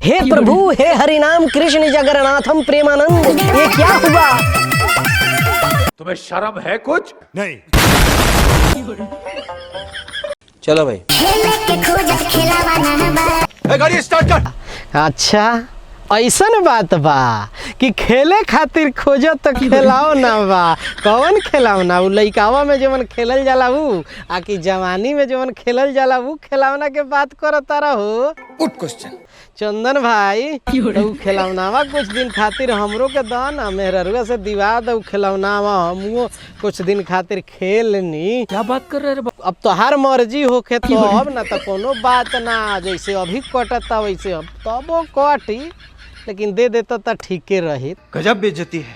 हे प्रभु, हे हरिनाम कृष्ण जगन्नाथम प्रेमानंद, ये क्या हुआ? तुम्हें शर्म है कुछ? नहीं। चलो भाई, गाड़ी स्टार्ट कर। अच्छा ऐसन बात बा कि खेले खातिर खोजो तो खेलाओ ना बा। कौन खेलाओ ना? उ लइकावा में जवन खेलल जाला उ, आ कि जवानी में जवन खेलल जाला उ खिलौना के बात करता रहो। Good question. चंदन भाई, तो खिलौनावा कुछ दिन खातिर हमरो के दो ना, मेहरुआ से दिवा दो खिलौनावा, हमो कुछ दिन खातिर खेलनी। क्या बात कर रहे हैं? अब तो हर मर्जी होके तो अब ना तो कोनो बात ना, जैसे अभी कटता वैसे अब तबो कटी, लेकिन दे देता तो ठीके रही। गजब बेइज्जती है।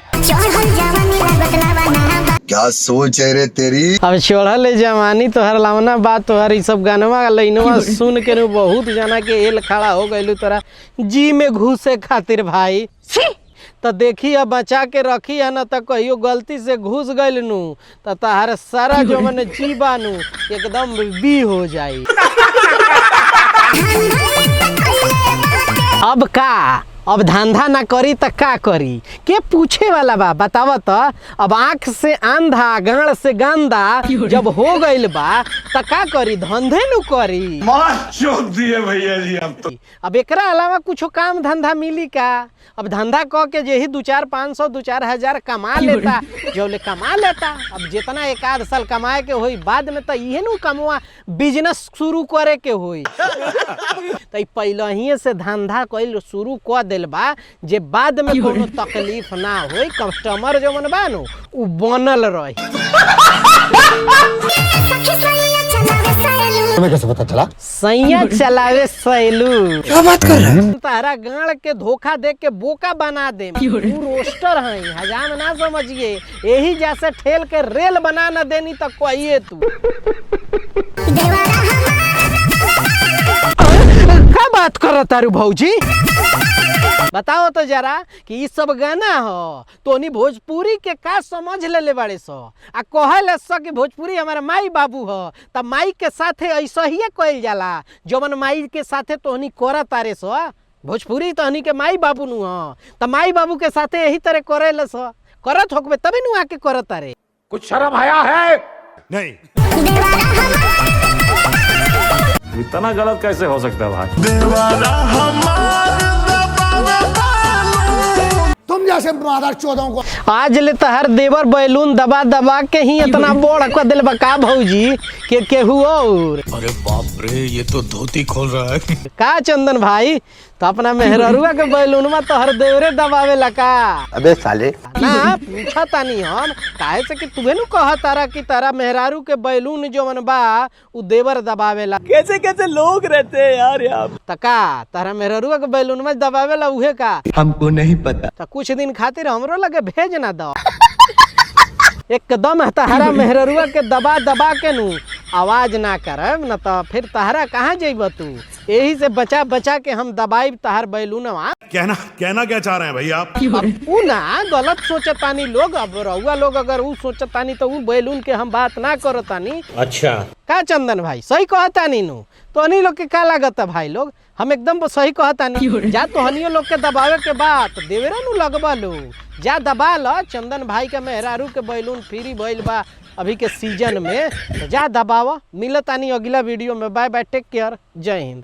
क्या सोच है रे तेरी? अब चढ़ल जवानी तोहर लावना बात, तोहर ई सब गानवा लाइनवा सुन के बहुत जना के एल खड़ा हो गइलू तोरा जी में घुसे खातिर भाई। तो देखी अब बचा के रखी है ना, तो कहियो गलती से घुस गइल नु तो तहार सारा जो मन जी बानू एकदम बी हो जाई। अब का, अब धंधा ना करी तो का करी? के पूछे वाला बा? बतावा तो। अब आँख से अंधा गाड़ से गंदा जब हो गइल बा तो का करी? धंधे नु करी। मार चौक दिए भैया जी हम तो। अब एकरा अलावा कुछ काम धंधा मिली का? अब धंधा कह के जे ही 2-4-500 2-4 कमा लेता, जो ले कमा लेता। अब जितना एक आध साल कमाए के होई, बाद में तो इहे नु कमवा बिजनेस शुरू करे के होई। तो पहले ही से धंधा कइल शुरू कर देल बा, जे बाद में कोनो तकलीफ ना होई, कस्टमर जो मन बा नु उ बनल रही। तुम्हें कैसे पता चला? सैया चलावे सैलू। क्या बात कर रहे हैं? तारा गाड़ के धोखा दे के बोका बना दे। तू रोस्टर है, हजाम ना समझिए। यही जैसे ठेल के रेल बना न देनी तो कहिए तू। क्या बात कर तारू भौजी? बताओ तो जरा कि ई सब गाना हो तोनी भोजपुरी के का समझ ले बाड़े सो, आ कहले सो कि भोजपुरी हमारा माई बाबू हो, तब माई के साथे ऐसा ही कहल जाला जवन माई के साथे तोहनी करत तारे सो। भोजपुरी तोहनी के माई बाबू नु हो, तब माई बाबू के साथे यही तरह करेले सो, करत होकबे तभी नु आके करत तारे। कुछ शर्म आया है? नहीं। इतना गलत कैसे हो सकता है भाई? तुम जैसे मादर चौदहों को आज ले तहर देवर बैलून दबा दबा के ही इतना बोड़ कर दिल बका भौजी के केहू और। अरे बाप रे, ये तो धोती खोल रहा है। का चंदन भाई, तो अपना मेहरुआ के बैलूनमा तोहर देवरे दबावे लका? अबे साले ना पूछा तानी हम, काहे से कि तुहे नु कहा तारा कि तारा मेहरारू के बैलून जो मन बा उ देवर दबावेला। कैसे कैसे लोग रहते हैं यार यहाँ। तका तारा मेहरुआ के बैलून में दबावेला उहे का? हमको नहीं पता। तो कुछ दिन खातिर हमरो लगे भेज ना दो। एकदम तहरा मेहरुआ के दबा दबा के नु आवाज ना करब न, तो फिर तहरा कहाँ जेब तू? यही से बचा बचा के हम दबाई तहर बैलूनवा। कहना क्या चाह रहे हैं भैया आप? अब उ ना गलत सोचतानी लोग, अब रउआ लोग अगर उ सोचतानी तो उ बैलून के हम बात ना करतानी। अच्छा का चंदन भाई सही कहतानी नु? तो हनी लोग के का लागत भाई लोग? हम एकदम सही कहतानी। जा तो हनियो लोग के दबावे के बात देवेरा नु लगवा लो, जा दबा लो। चंदन भाई के मेहरारू के बैलून फ्री भइल बा अभी के सीजन में, तो जा दबावा। मिलतानी अगला वीडियो में। बाय बाय, टेक केयर, जय हिंद।